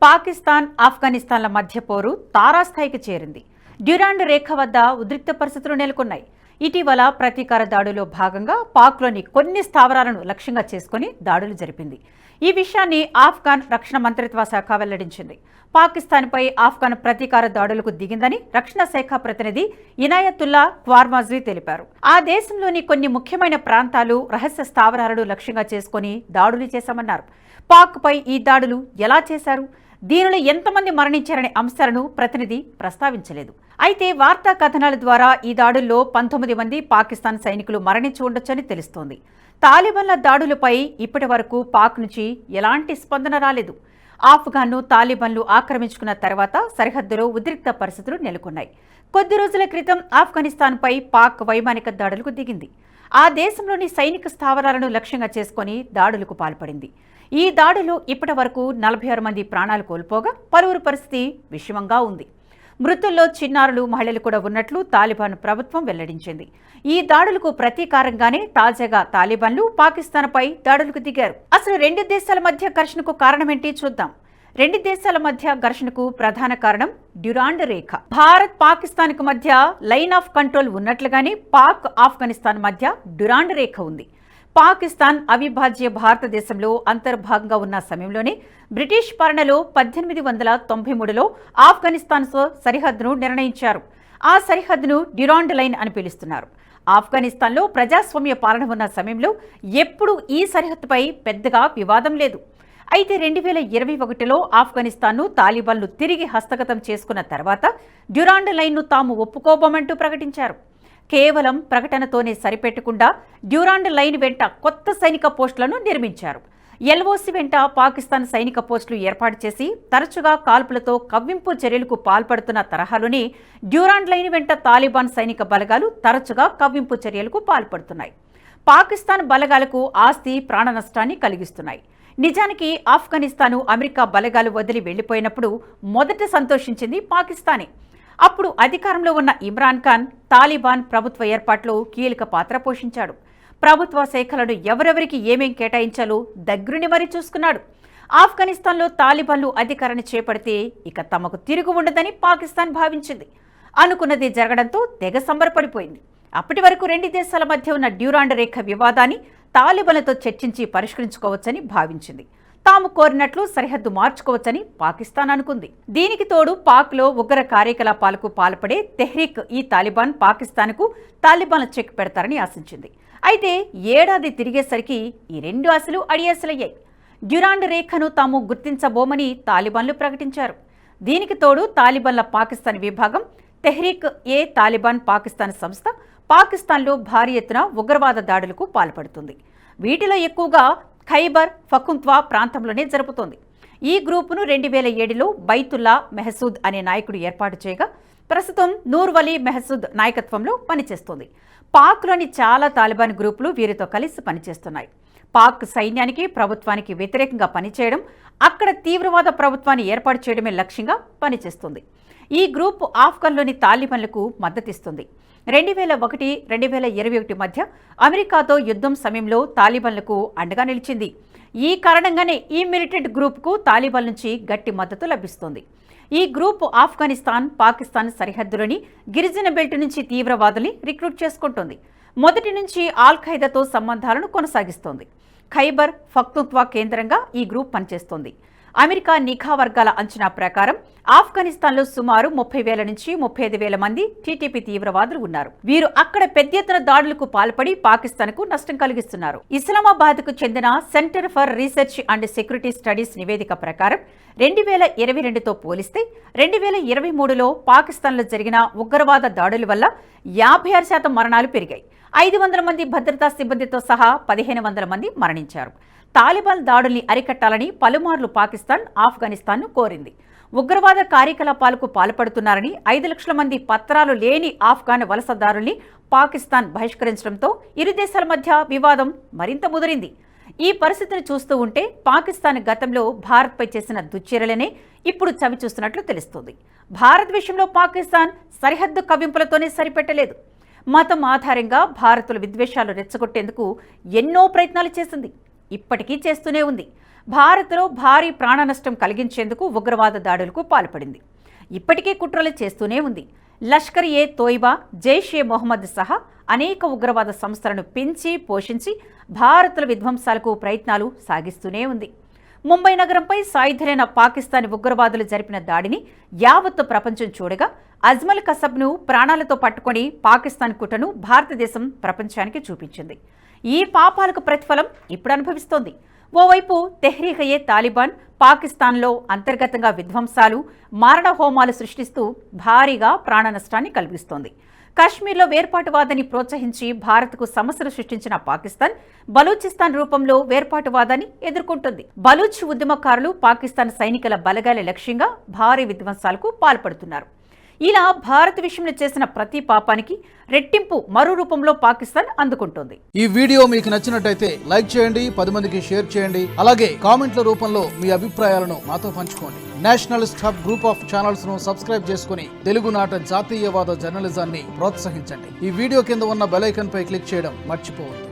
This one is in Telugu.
పాకిస్తాన్ ఆఫ్ఘనిస్తాన్ల మధ్య పోరు తారాస్థాయికి చేరింది. డ్యూరాండ్ రేఖ వద్ద ఉద్రిక్త పరిస్థితులు నెలకొన్నాయి. ఇటీవల ప్రతీకార దాడులో భాగంగా పాక్లోని కొన్ని స్థావరాలను లక్ష్యంగా చేసుకుని దాడులు జరిపింది. ఈ విషయాన్ని ఆఫ్ఘాన్ రక్షణ మంత్రిత్వ శాఖ వెల్లడించింది. పాకిస్తాన్పై ఆఫ్ఘాన్ ప్రతీకార దాడులకు దిగిందని రక్షణ శాఖ ప్రతినిధి ఇనాయతుల్లా క్వార్మాజ్వీ తెలిపారు. ఆ దేశంలోని కొన్ని ముఖ్యమైన ప్రాంతాలు, రహస్య స్థావరాలను లక్ష్యంగా చేసుకుని దాడులు చేశామన్నారు. పాక్పై ఈ దాడులు ఎలా చేశారు, దీనిలో ఎంతమంది మరణించారనే అంశాలను ప్రతినిధి ప్రస్తావించలేదు. అయితే వార్తా కథనాల ద్వారా ఈ దాడుల్లో 19 మంది పాకిస్తాన్ సైనికులు మరణించి ఉండొచ్చని తెలుస్తోంది. తాలిబాన్ల దాడులపై ఇప్పటి వరకు పాక్ నుంచి ఎలాంటి స్పందన రాలేదు. ఆఫ్ఘాన్ను తాలిబాన్లు ఆక్రమించుకున్న తర్వాత సరిహద్దులో ఉద్రిక్త పరిస్థితులు నెలకొన్నాయి. కొద్ది రోజుల క్రితం ఆఫ్ఘనిస్తాన్పై పాక్ వైమానిక దాడులకు దిగింది. ఆ దేశంలోని సైనిక స్థావరాలను లక్ష్యంగా చేసుకుని దాడులకు పాల్పడింది. ఈ దాడులు ఇప్పటి వరకు 46 మంది ప్రాణాలు కోల్పోగా పలువురు పరిస్థితి విషమంగా ఉంది. మృతుల్లో చిన్నారులు, మహిళలు కూడా ఉన్నట్లు తాలిబాన్ ప్రభుత్వం వెల్లడించింది. ఈ దాడులకు ప్రతీకారంగానే తాజాగా తాలిబాన్లు పాకిస్తాన్పై దాడులకు దిగారు. అసలు రెండు దేశాల మధ్య ఘర్షణకు కారణమేంటి చూద్దాం. రెండు దేశాల మధ్య ఘర్షణకు ప్రధాన కారణం డ్యూరాండ్ రేఖ. భారత్, పాకిస్తాన్ కు మధ్య లైన్ ఆఫ్ కంట్రోల్ ఉన్నట్లుగానే పాక్, ఆఫ్ఘనిస్తాన్ మధ్య డ్యూరాండ్ రేఖ ఉంది. పాకిస్తాన్ అవిభాజ్య భారతదేశంలో అంతర్భాగంగా ఉన్న సమయంలోనే బ్రిటిష్ పాలనలో 1893లో ఆఫ్ఘనిస్తాన్తో సరిహద్దును నిర్ణయించారు. ఆ సరిహద్దును డ్యూరాండ్ లైన్ అని పిలుస్తున్నారు. ఆఫ్ఘనిస్తాన్లో ప్రజాస్వామ్య పాలన ఉన్న సమయంలో ఎప్పుడూ ఈ సరిహద్దుపై పెద్దగా వివాదం లేదు. అయితే 2021లో ఆఫ్ఘనిస్తాన్ను తాలిబాన్లు తిరిగి హస్తగతం చేసుకున్న తర్వాత డ్యూరాండ్ లైన్ను తాము ఒప్పుకోబోమంటూ ప్రకటించారు. కేవలం ప్రకటనతోనే సరిపెట్టకుండా డ్యూరాండ్ లైన్ వెంట కొత్త సైనిక పోస్టులను నిర్మించారు. ఎల్ఓసి వెంట పాకిస్తాన్ సైనిక పోస్టులు ఏర్పాటు చేసి తరచుగా కాల్పులతో కవ్వింపు చర్యలకు పాల్పడుతున్న తరహాలోనే డ్యూరాండ్ లైన్ వెంట తాలిబాన్ సైనిక బలగాలు తరచుగా కవ్వింపు చర్యలకు పాల్పడుతున్నాయి. పాకిస్తాన్ బలగాలకు ఆస్తి, ప్రాణ నష్టాన్ని కలిగిస్తున్నాయి. నిజానికి ఆఫ్ఘనిస్తాను అమెరికా బలగాలు వదిలి వెళ్లిపోయినప్పుడు మొదట సంతోషించింది పాకిస్తానే. అప్పుడు అధికారంలో ఉన్న ఇమ్రాన్ ఖాన్ తాలిబాన్ ప్రభుత్వ ఏర్పాట్లో కీలక పాత్ర పోషించాడు. ప్రభుత్వ శాఖలను ఎవరెవరికి ఏమేం కేటాయించాలో దగ్గరుండి మరీ చూసుకున్నాడు. ఆఫ్ఘనిస్తాన్లో తాలిబాన్లు అధికారాన్ని చేపడితే ఇక తమకు తిరుగు ఉండదని పాకిస్తాన్ భావించింది. అనుకున్నది జరగడంతో తెగ సంబరపడిపోయింది. అప్పటి వరకు రెండు దేశాల మధ్య ఉన్న డ్యూరాండ్ రేఖ వివాదాన్ని తాలిబాన్లతో చర్చించి పరిష్కరించుకోవచ్చని భావించింది. తాము కోరినట్లు సరిహద్దు మార్చుకోవచ్చని పాకిస్తాన్ అనుకుంది. దీనికి తోడు పాక్లో ఉగ్ర కార్యకలాపాలకు పాల్పడే తెహ్రీక్ ఈ తాలిబాన్ పాకిస్తాన్కు తాలిబాన్ల చెక్ పెడతారని ఆశించింది. అయితే ఏడాది తిరిగేసరికి ఈ రెండు ఆశలు అడియాసలయ్యాయి. డ్యూరాండ్ రేఖను తాము గుర్తించబోమని తాలిబాన్లు ప్రకటించారు. దీనికి తోడు తాలిబాన్ల పాకిస్తాన్ విభాగం తెహ్రీక్ ఏ తాలిబాన్ పాకిస్తాన్ సంస్థ పాకిస్తాన్లో భారీ ఎత్తున ఉగ్రవాద దాడులకు పాల్పడుతుంది. వీటిలో ఎక్కువగా ఖైబర్ పఖ్తుంఖ్వా ప్రాంతంలోనే జరుపుతోంది. ఈ గ్రూపును 2007లో బైతుల్లా మెహసూద్ అనే నాయకుడు ఏర్పాటు చేయగా ప్రస్తుతం నూర్ వలీ మెహసూద్ నాయకత్వంలో పనిచేస్తోంది. పాక్లోని చాలా తాలిబాన్ గ్రూపులు వీరితో కలిసి పనిచేస్తున్నాయి. పాక్ సైన్యానికి, ప్రభుత్వానికి వ్యతిరేకంగా పనిచేయడం, అక్కడ తీవ్రవాద ప్రభుత్వాన్ని ఏర్పాటు చేయడమే లక్ష్యంగా పనిచేస్తుంది. ఈ గ్రూప్ ఆఫ్ఘన్లోని తాలిబాన్లకు మద్దతిస్తుంది. 2001-2021 మధ్య అమెరికాతో యుద్ధం సమయంలో తాలిబాన్లకు అండగా నిలిచింది. ఈ కారణంగానే ఈ మిలిటెంట్ గ్రూప్కు తాలిబాన్ నుంచి గట్టి మద్దతు లభిస్తోంది. ఈ గ్రూప్ ఆఫ్ఘనిస్తాన్, పాకిస్తాన్ సరిహద్దులోని గిరిజన బెల్ట్ నుంచి తీవ్రవాదుల్ని రిక్రూట్ చేసుకుంటోంది. మొదటి నుంచి ఆల్ ఖైదాతో సంబంధాలను కొనసాగిస్తోంది. ఖైబర్ పఖ్తుంఖ్వా కేంద్రంగా ఈ గ్రూప్ పనిచేస్తోంది. అమెరికా నిఘా వర్గాల అంచనా ప్రకారం ఆఫ్ఘనిస్తాన్లో సుమారు 30,000 నుంచి 35,000 మంది టీటీపీ తీవ్రవాదులు ఉన్నారు. వీరు అక్కడ పెద్ద ఎత్తున దాడులకు పాల్పడి పాకిస్తాన్కు నష్టం కలిగిస్తున్నారు. ఇస్లామాబాద్కు చెందిన centre for research and security studies నివేదిక ప్రకారం 2022తో పోలిస్తే 2023లో పాకిస్తాన్లో జరిగిన ఉగ్రవాద దాడుల వల్ల 56% మరణాలు పెరిగాయి. 500 మంది భద్రతా సిబ్బందితో సహా 1,500 మంది మరణించారు. తాలిబాన్ దాడుల్ని అరికట్టాలని పలుమార్లు పాకిస్తాన్ ఆఫ్ఘనిస్తాన్ను కోరింది. ఉగ్రవాద కార్యకలాపాలకు పాల్పడుతున్నారని 5 లక్షల మంది పత్రాలు లేని ఆఫ్ఘాన్ వలసదారుల్ని పాకిస్తాన్ బహిష్కరించడంతో ఇరు దేశాల మధ్య వివాదం మరింత ముదిరింది. ఈ పరిస్థితిని చూస్తూ ఉంటే పాకిస్తాన్ గతంలో భారత్పై చేసిన దుశ్చర్యలనే ఇప్పుడు చవి చూస్తున్నట్లు తెలుస్తోంది. భారత్ విషయంలో పాకిస్తాన్ సరిహద్దు కవ్వింపులతోనే సరిపెట్టలేదు. మతం ఆధారంగా భారత్లో విద్వేషాలు రెచ్చగొట్టేందుకు ఎన్నో ప్రయత్నాలు చేసింది. ఇప్పటికీ చేస్తూనే ఉంది. భారత్లో భారీ ప్రాణనష్టం కలిగించేందుకు ఉగ్రవాద దాడులకు పాల్పడింది. ఇప్పటికీ కుట్రలు చేస్తూనే ఉంది. లష్కర్-ఏ-తోయిబా, జైష్-ఏ-మొహమ్మద్ సహా అనేక ఉగ్రవాద సంస్థలను పెంచి పోషించి భారత్ల విధ్వంసాలకు ప్రయత్నాలు సాగిస్తూనే ఉంది. ముంబై నగరంపై సాయుధులైన పాకిస్తాన్ ఉగ్రవాదులు జరిపిన దాడిని యావత్తు ప్రపంచం చూడగా అజ్మల్ కసబ్ను ప్రాణాలతో పట్టుకొని పాకిస్తాన్ కుట్రను భారతదేశం ప్రపంచానికి చూపించింది. ఈ పాపాలకు ప్రతిఫలం ఇప్పుడు అనుభవిస్తోంది. ఓవైపు తెహ్రీక్-ఏ-తాలిబాన్ పాకిస్తాన్లో అంతర్గతంగా విధ్వంసాలు, మారణ హోమాలు సృష్టిస్తూ భారీగా ప్రాణ నష్టాన్ని కలిగిస్తోంది. కాశ్మీర్లో వేర్పాటువాదాన్ని ప్రోత్సహించి భారత్కు సమస్యలు సృష్టించిన పాకిస్తాన్ బలూచిస్తాన్ రూపంలో వేర్పాటువాదాన్ని ఎదుర్కొంటుంది. బలూచ్ ఉద్యమకారులు పాకిస్తాన్ సైనికుల బలగాల లక్ష్యంగా భారీ విధ్వంసాలకు పాల్పడుతున్నారు. ఇలా భారత్ విషయంలో చేసిన ప్రతి పాపానికి రెట్టింపు మరో రూపంలో పాకిస్తాన్ అందుకుంటోంది. ఈ వీడియో మీకు నచ్చినట్టయితే లైక్ చేయండి, 10 మందికి షేర్ చేయండి. అలాగే కామెంట్ల రూపంలో మీ అభిప్రాయాలను మాతో పంచుకోండి. Nationalist hub group of channels ను సబ్స్క్రైబ్ చేసుకుని తెలుగునాట జాతీయవాద జర్నలిజాన్ని ప్రోత్సహించండి. ఈ వీడియో కింద ఉన్న బెల్ ఐకాన్ పై క్లిక్ చేయడం మర్చిపోవద్దు.